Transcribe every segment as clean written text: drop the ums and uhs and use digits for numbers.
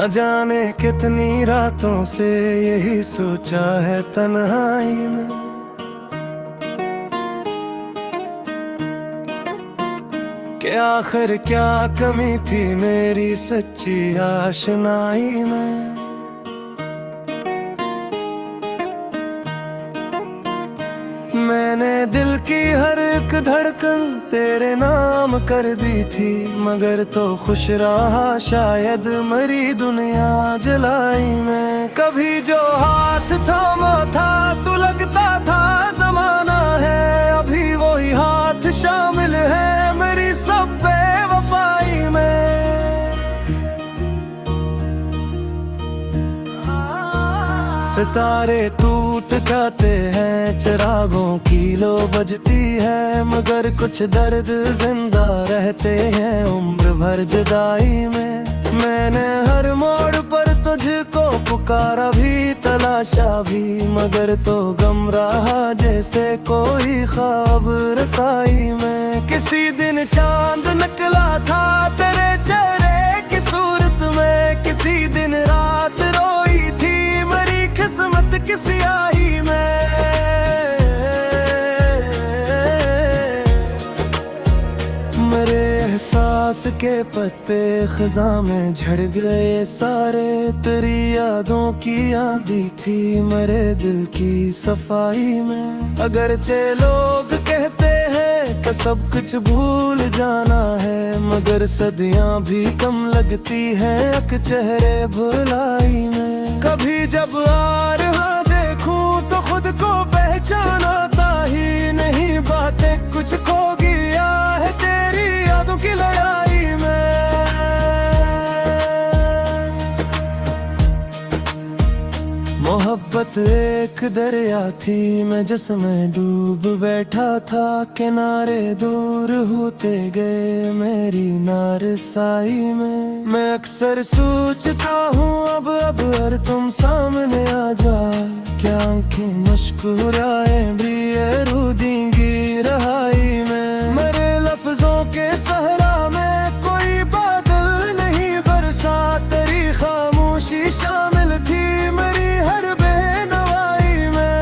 न जाने कितनी रातों से यही सोचा है तन्हाई में, कि आखिर क्या कमी थी मेरी सच्ची आशनाई में। मैंने दिल की हर एक धड़कन तेरे नाम कर दी थी, मगर तो खुश रहा शायद मरी दुनिया जलाई में। कभी जो हाथ थामा था तू लगता था जमाना है, अभी वही हाथ शामिल है मेरी सब बेवफाई में। सितारे टूट जाते हैं, चिरागों की लो बजती है, मगर कुछ दर्द जिंदा रहते हैं उम्र भर जुदाई में। मैंने हर मोड़ पर तुझको पुकारा भी तलाशा भी, मगर तो गम रहा जैसे कोई ख्वाब रसाई में। किसी दिन चांद निकला था तेरे चेहरे की सूरत में, किसी दिन रात रोई थी मेरी किस्मत की स्याही में। मेरे एहसास के पत्ते खज़ां में झड़ गए सारे, तेरी यादों की आंधी थी मेरे दिल की सफाई में। अगरचे लोग कहते हैं कि सब कुछ भूल जाना है, मगर सदियां भी कम लगती हैं एक चेहरे भुलाई में। कभी जब आ रहा देखूं तो खुद को पहचानता ही नहीं, बातें कुछ खो गया है तेरी यादों की लड़ाई में। मोहब्बत एक दरिया थी मैं जिसमें डूब बैठा था, किनारे दूर होते गए मेरी नारसाई में। मैं अक्सर सोचता हूँ अब अगर तुम सामने आ जाए, क्या आंखें मुस्कुराए भी ये रो देंगी रहाई में। मेरे लफ्जों के सहरा में कोई बादल नहीं बरसा, तेरी खामोशी शामिल थी मेरी हर बेनवाई में।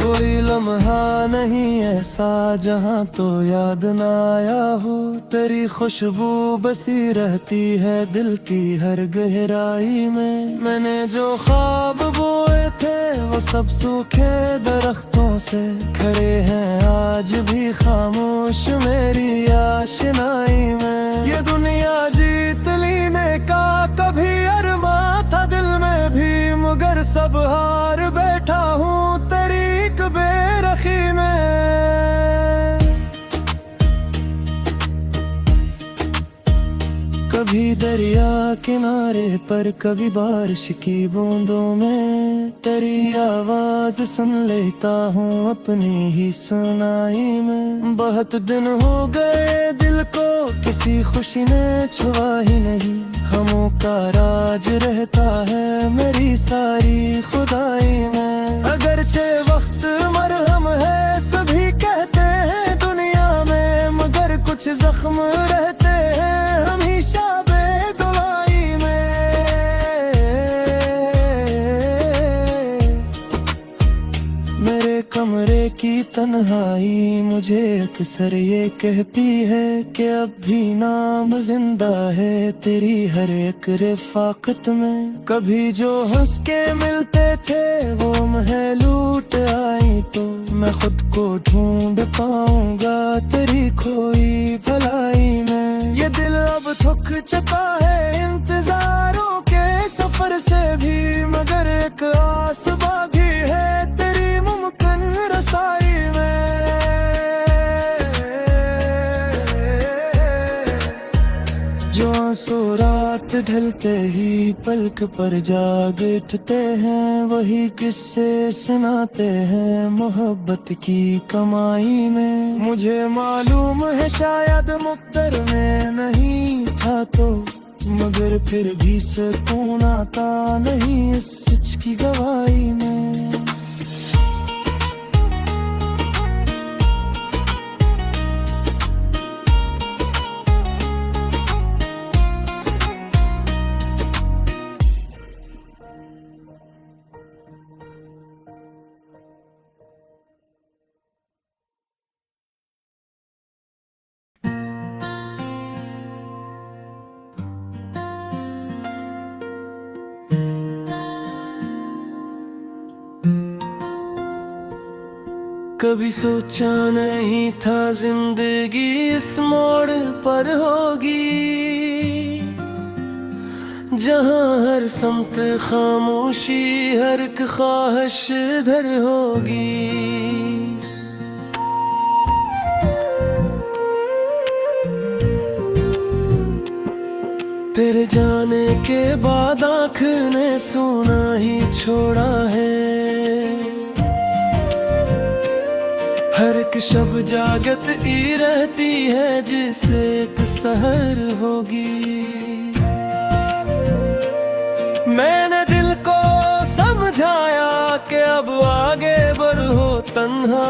कोई लम्हा नहीं ऐसा जहाँ तो याद ना आया हो, तेरी खुशबू बसी रहती है दिल की हर गहराई में। मैंने जो ख्वाब बोए थे वो सब सूखे दरख्तों से खड़े हैं आज भी खामोश मेरी आशनाई में। ये दुनिया जीत लेने का कभी अरमा था दिल में भी, मगर सब हार बैठा हूँ तेरी एक बेरखी में। कभी दरिया किनारे पर कभी बारिश की बूंदों में, तेरी आवाज सुन लेता हूँ अपनी ही सुनाई में। बहुत दिन हो गए दिल को किसी खुशी ने छुआ ही नहीं, हमों का राज रहता है मेरी सारी खुदाई में। अगरचे वक्त मरहम है सभी कहते हैं दुनिया में, मगर कुछ जख्म रहते हैं हमेशा बेदवाई में। मेरे कमरे की तन्हाई मुझे अक्सर ये कहती है कि अब भी नाम जिंदा है तेरी हर एक रफ़ाकत में। कभी जो हंस के मिलते थे वो महल लूट आई, तो मैं खुद को ढूंढ पाऊंगा तेरी खोई भलाई में। ये दिल अब थक चुका है इंतजारों के सफर से भी, मगर एक आस बाकी है तेरी मुमकिन रसाई में। जो आंसू रात ढलते ही पलक पर जाग उठते हैं, वही किस्से सुनाते हैं मोहब्बत की कमाई में। मुझे मालूम है शायद मुक़द्दर में नहीं था तो, मगर फिर भी सुकून आता नहीं इस सच की गवाही में। कभी सोचा नहीं था जिंदगी इस मोड़ पर होगी, जहाँ हर समत खामोशी, हर एक ख्वाहिश इधर होगी। तेरे जाने के बाद आँख ने सोना ही छोड़ा है, हर एक शब जागत ही रहती है जिसे एक सहर होगी। मैंने दिल को समझाया कि अब आगे बढ़ो तन्हा,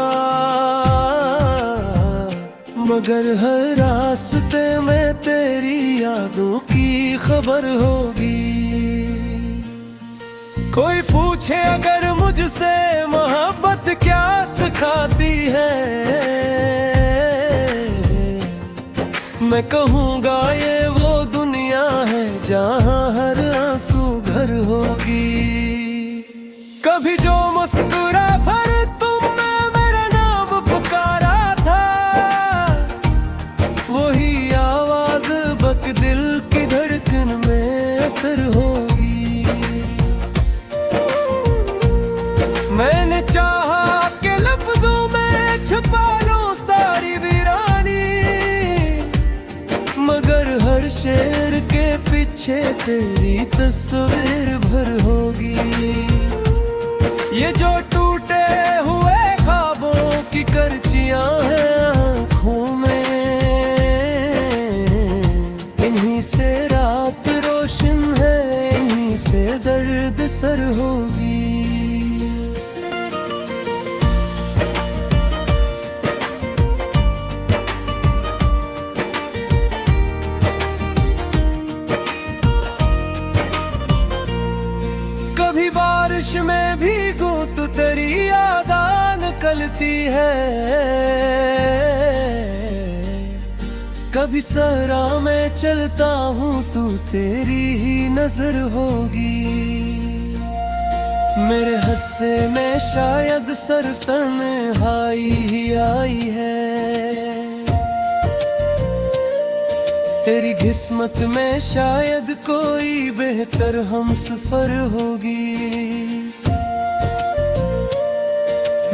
मगर हर रास्ते में तेरी यादों की खबर होगी। कोई पूछे अगर मुझसे मोहब्बत क्या सिखाती है, मैं कहूँगा ये वो दुनिया है जहाँ हर आंसू भर होगी। कभी जो मुस्कुरा भर तुमने मेरा नाम पुकारा था, वही आवाज बक दिल की धड़कन में असर होगी। मैंने चाहा कि लफ्जों में छुपा लूं सारी वीरानी, मगर हर शेर के पीछे तेरी तस्वीर भर होगी। ये जो टूटे हुए ख्वाबों की करचियां हैं आँखों में, इन्हीं से रात रोशन है, इन्हीं से दर्द सर होगी। कभी बारिश में भीगूं तो तेरी याद निकलती है, कभी सहरा में चलता हूँ तू तेरी ही नजर होगी। मेरे हस्से में शायद सिर्फ तन्हाई ही आई है, तेरी किस्मत में शायद कोई बेहतर हमसफर होगी।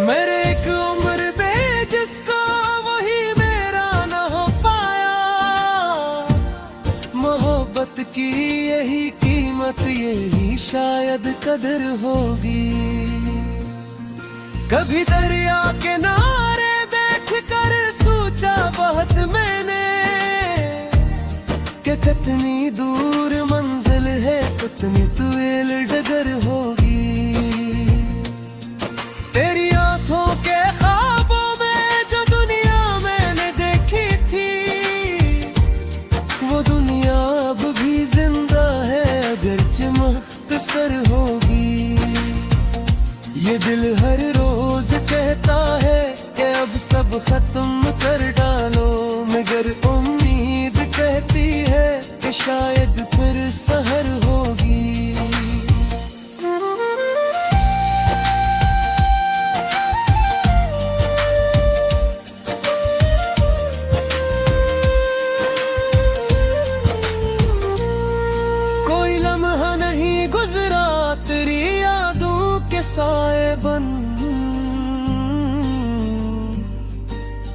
मेरे एक उम्र पे जिसको वही मेरा न हो पाया, मोहब्बत की यही कीमत, यही शायद कदर होगी। कभी दरिया के किनारे बैठ कर सोचा बहुत मैंने कि कितनी दूर मंजिल है, कितनी तुएल डगर होगी। तेरी आंखों के ख्वाबों में जो दुनिया मैंने देखी थी, वो दुनिया अब भी जिंदा है अगरचे मुख्तसर होगी। ये दिल हर रोज कहता है कि अब सब खत्म कर डालो, मगर उम्मीद कहती है कि शायद फिर सहर होगी। कोई लम्हा नहीं गुजरा तेरी यादों के साए बन,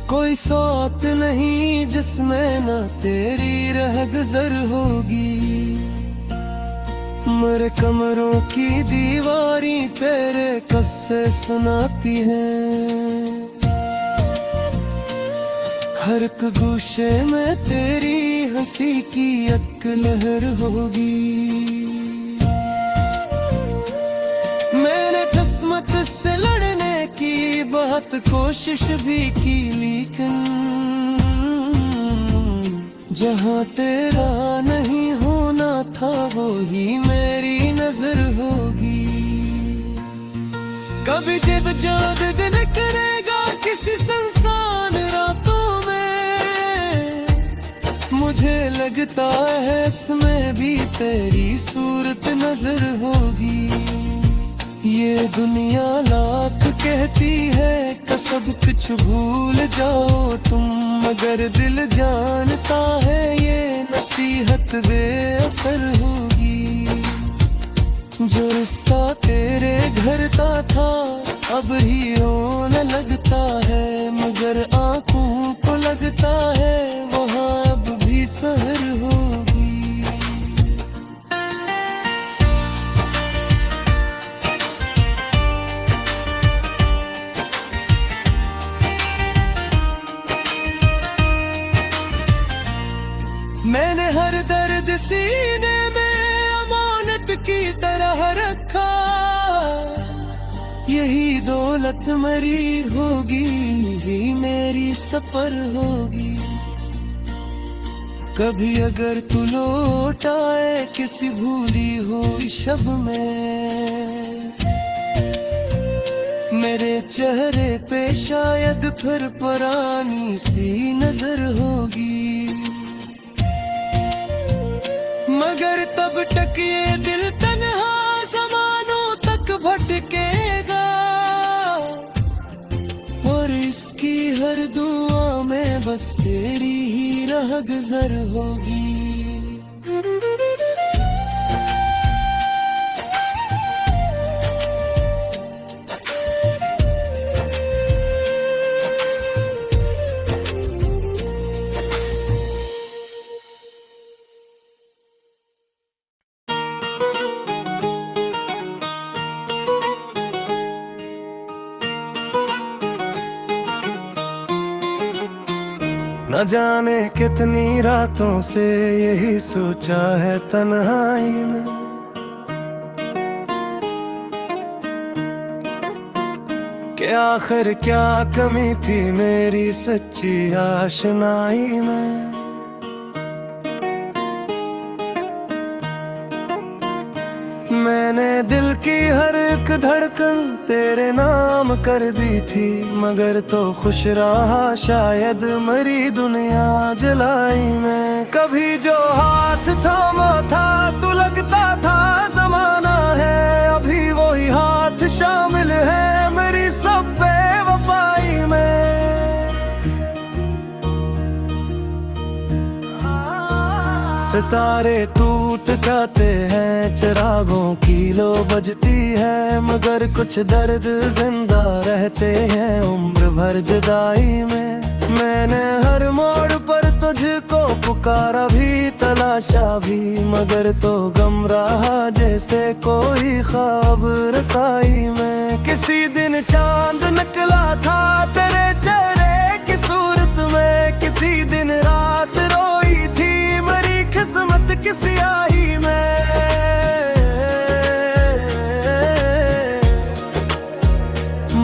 कोई सौत नहीं जिसमें न तेरी रह गुजर होगी। मेरे कमरों की दीवारी तेरे किस्से सुनाती है, हर एक गोशे में तेरी हंसी की एक लहर होगी। मैंने किस्मत से लड़ने की बहुत कोशिश भी की, लेकिन जहाँ तेरा नहीं होना था वही मेरी नजर होगी। कभी जब चाँद दिन करेगा किसी सुनसान रातों में, मुझे लगता है इसमें भी तेरी सूरत नजर होगी। ये दुनिया लाख कहती है कि सब कुछ भूल जाओ तुम, मगर दिल जानता है ये नसीहत बेअसर होगी। जो रिश्ता तेरे घर का था अब ही रोने लगता है, मगर आंखों को लगता है वहाँ अब भी सहर होगी। मैंने हर दर्द सीने में अमानत की तरह रखा, यही दौलत मरी होगी, यही मेरी सफर होगी। कभी अगर तू लौट आए किसी भूली हुई शब में, मेरे चेहरे पे शायद फिर पुरानी सी नजर होगी। मगर तब तक ये दिल तन्हा ज़मानों तक भटकेगा, और इसकी हर दुआ में बस तेरी ही राह गुज़र होगी। न जाने कितनी रातों से यही सोचा है तन्हाई में, कि आखिर क्या कमी थी मेरी सच्ची आशनाई में। मैंने दिल की हर एक धड़कन तेरे नाम कर दी थी, मगर तो खुश रहा शायद मरी दुनिया जलाई में। कभी जो हाथ थामा था तू लगता था जमाना है, अभी वही हाथ शामिल है मेरी सब बेवफाई में। सितारे टूट जाते हैं, चिरागों की लो बजती है, मगर कुछ दर्द जिंदा रहते हैं उम्र भर जुदाई में। मैंने हर मोड़ पर तुझको पुकारा भी तलाशा भी, मगर तो गम रहा जैसे कोई ख्वाब रसाई में। किसी दिन चांद निकला था तेरे चेहरे की सूरत में, किसी दिन रात रोई थी मेरी किस्मत की स्याही में।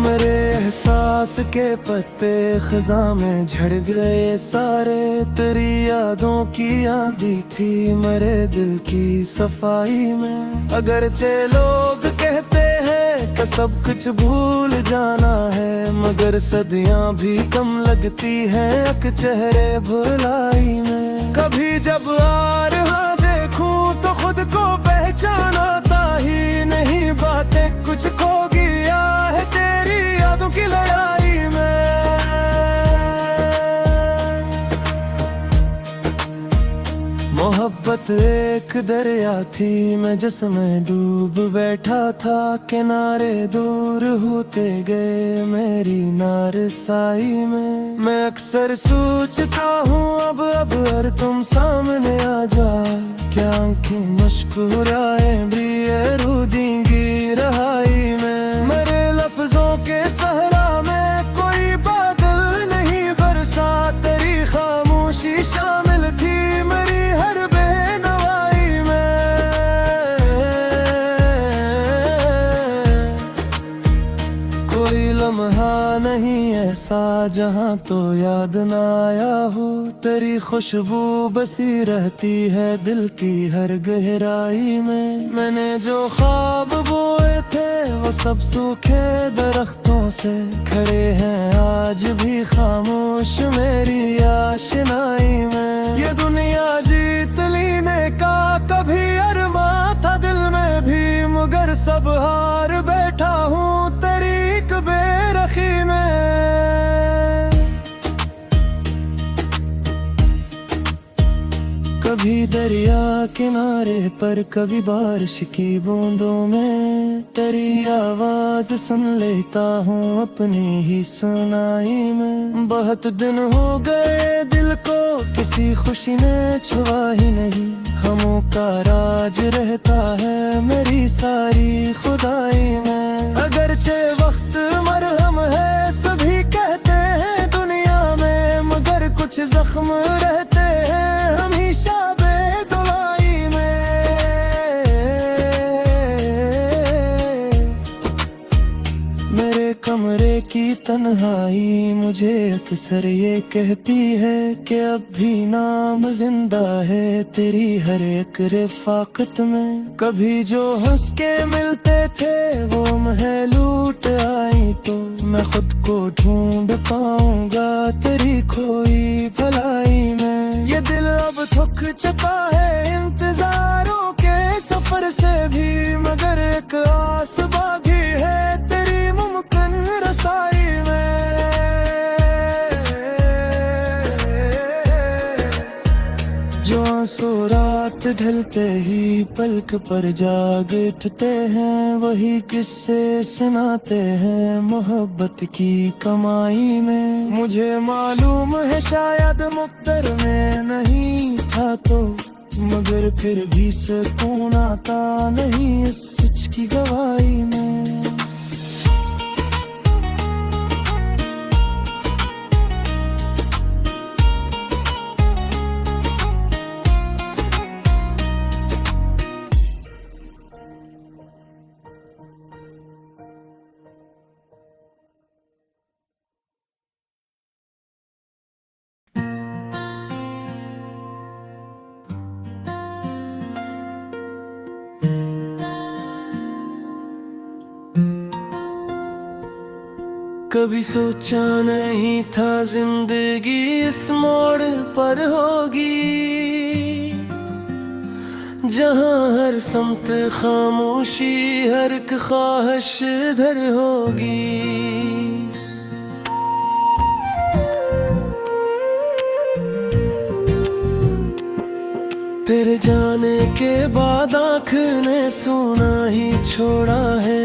मेरे एहसास के पत्ते खज़ां में झड़ गए सारे, तेरी यादों की आंधी थी मेरे दिल की सफाई में। अगरचे लोग कहते हैं कि सब कुछ भूल जाना है, मगर सदियां भी कम लगती हैं एक चेहरे भुलाई में। कभी जब आ रहा देखूं तो खुद को पहचान आता ही नहीं, बातें कुछ खो गया है तेरी यादों की लड़ाई में। मोहब्बत एक दरिया थी मैं जिसमें डूब बैठा था, किनारे दूर होते गए मेरी नारसाई में। मैं अक्सर सोचता हूँ अब अगर तुम सामने आ जाए, क्या आंखें मुस्कुराए भी ये रो देंगी रहाई में। मेरे लफ्जों के सहरा में कोई बादल नहीं बरसा, तेरी खामोशी शामिल थी मेरी हर बेनवाई में। कोई लम्हा नहीं ऐसा जहाँ तो याद न आया हो, तेरी खुशबू बसी रहती है दिल की हर गहराई में। मैंने जो ख्वाब बोए थे वो सब सूखे दरख्तों से खड़े हैं आज भी खामोश मेरी आशनाई में। ये दुनिया जीत लेने का कभी अरमा था दिल में भी, मगर सब हार बैठा कभी दरिया किनारे पर, कभी बारिश की बूंदों में तेरी आवाज सुन लेता हूँ अपनी ही सुनाई में। बहुत दिन हो गए दिल को किसी खुशी ने छुआ ही नहीं, हमों का राज रहता है मेरी सारी खुदाई में। अगरचे वक्त मरहम है सभी कहते हैं दुनिया में, मगर कुछ जख्म रहते हैं हमेशा बेदवाई में। मेरे कमरे की तन्हाई मुझे अक्सर ये कहती है कि अब भी नाम जिंदा है तेरी हर एक रिफाकत में। कभी जो हंस के मिलते थे वो महल लूट आई तो मैं खुद को ढूंढ पाऊंगा तेरी खोई भलाई में। ये दिल अब थक चुका है इंतजारों के सफर से भी, मगर एक आस बाकी है तेरी मुमकिन रसाई में। जो आंसू रात ढलते ही पलक पर जाग उठते हैं, वही किस्से सुनाते हैं मोहब्बत की कमाई में। मुझे मालूम है शायद मुक़द्दर में नहीं था तो, मगर फिर भी सुकून आता नहीं इस सच की गवाही में। कभी सोचा नहीं था जिंदगी इस मोड़ पर होगी, जहां हर समत खामोशी हर एक ख्वाहिश इधर होगी। तेरे जाने के बाद आँख ने सोना ही छोड़ा है,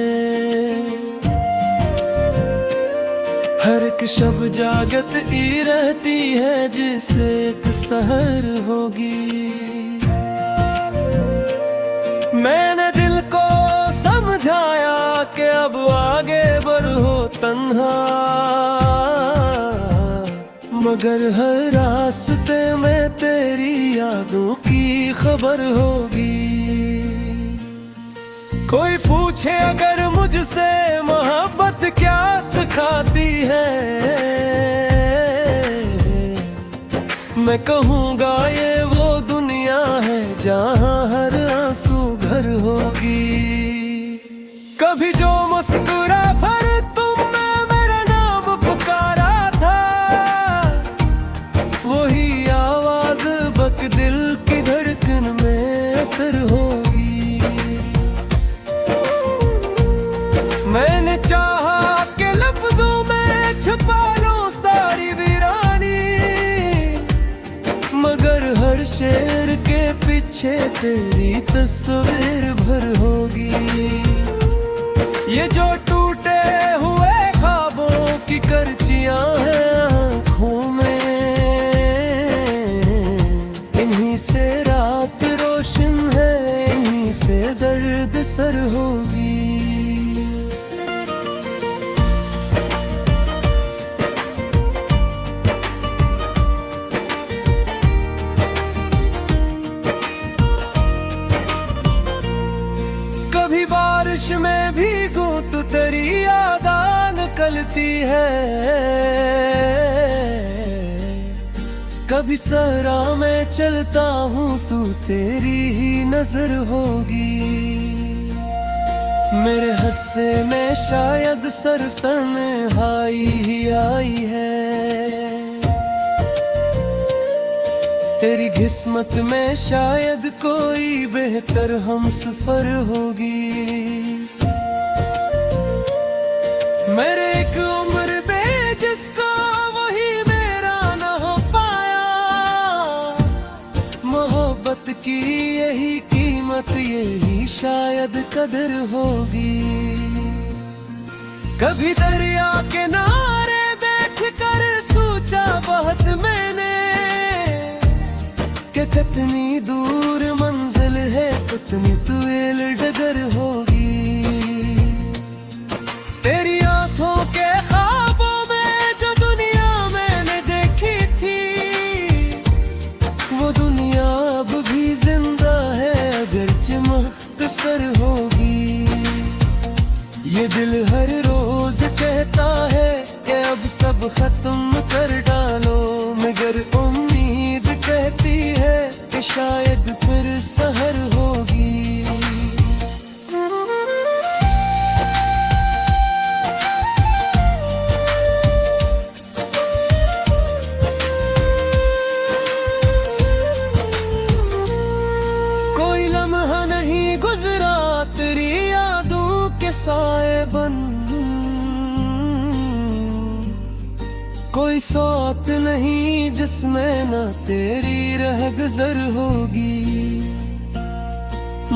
हर एक शब जागत ही रहती है जिसे एक सहर होगी। मैंने दिल को समझाया कि अब आगे बढ़ो तन्हा, मगर हर रास्ते में तेरी यादों की खबर होगी। कोई पूछे अगर मुझसे मोहब्बत क्या सिखाती है, मैं कहूँगा ये वो दुनिया है जहाँ हर आंसू भर होगी। कभी जो मुस्कुरा भर तुमने मेरा नाम पुकारा था, वही आवाज बक दिल की धड़कन में असर होगी। मैंने चाहा कि लफ्जों में छुपा लूं सारी वीरानी, मगर हर शेर के पीछे तेरी तस्वीर भर होगी। ये जो टूटे हुए ख्वाबों की करचियां हैं आँखों में, इन्हीं से रात रोशन है, इन्हीं से दर्द सर होगी। कभी बारिश में भीगूं तो तेरी यादां निकलती है, कभी सहरा में चलता हूँ तू तेरी ही नजर होगी। मेरे हस्से में शायद सिर्फ तन्हाई ही आई है, तेरी किस्मत में शायद कोई बेहतर हम सफर होगी। मेरे एक उम्र पे जिसको वही मेरा न हो पाया, मोहब्बत कदर होगी। कभी दरिया के किनारे बैठ कर सोचा बहुत मैंने कि कितनी दूर मंजिल है, कितनी तुएल डगर होगी। तेरी आंखों के ख्वाबों में जो दुनिया मैंने देखी थी, वो दुनिया अब भी जिंदा है अगरचे मुख्तसर होगी। ये दिल हर रोज कहता है कि अब सब खत्म कर डालो, मगर उम्मीद कहती है कि शायद फिर सहर होगी। कोई लम्हा नहीं गुजरा तेरी यादों के साए बन, कोई सौत नहीं जिसमें न तेरी रहगुजर होगी।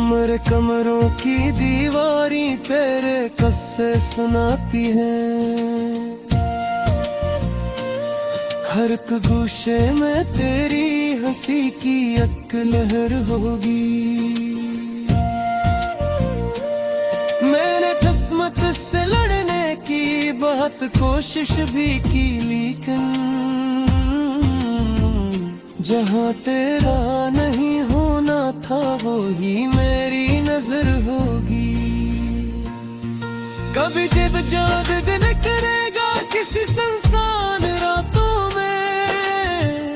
मेरे कमरों की दीवारी तेरे किस्से सुनाती हैं, हर एक गोशे में तेरी हंसी की एक लहर होगी। मैंने किस्मत से लड़ने की बहुत कोशिश भी की, लेकिन जहाँ तेरा नहीं होना था वो ही मेरी नजर होगी। कभी जब चाँद दिन करेगा किसी सुनसान रातों में,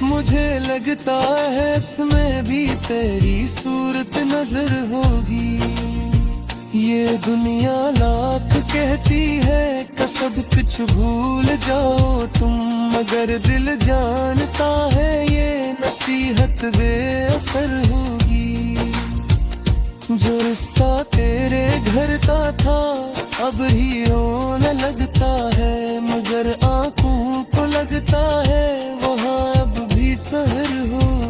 मुझे लगता है इसमें भी तेरी सूरत नजर होगी। ये दुनिया लाख कहती है कि सब कुछ भूल जाओ तुम, मगर दिल जानता है ये नसीहत बेअसर होगी। जो रिश्ता तेरे घर का था अब ही होने लगता है, मगर आंखों को लगता है वहाँ अब भी सहर होगी।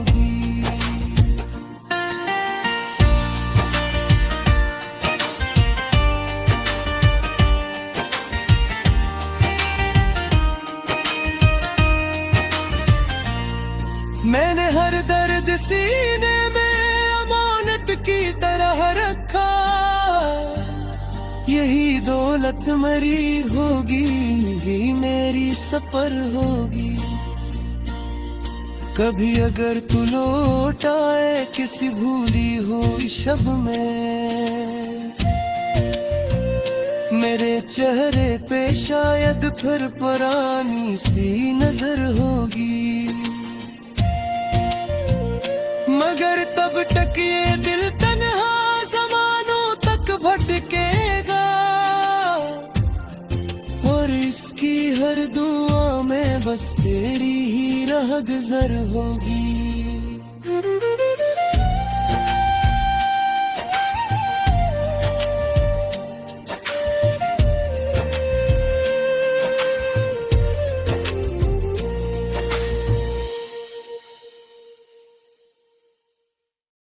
मैंने हर दर्द सीने में अमानत की तरह रखा, यही दौलत मरी होगी, यही मेरी सफर होगी। कभी अगर तू लौट आए किसी भूली हुई शब में, मेरे चेहरे पे शायद फिर पुरानी सी नजर होगी। मगर तब तक ये दिल तन्हा ज़मानों तक भटकेगा, और इसकी हर दुआ में बस तेरी ही रहगुजर होगी।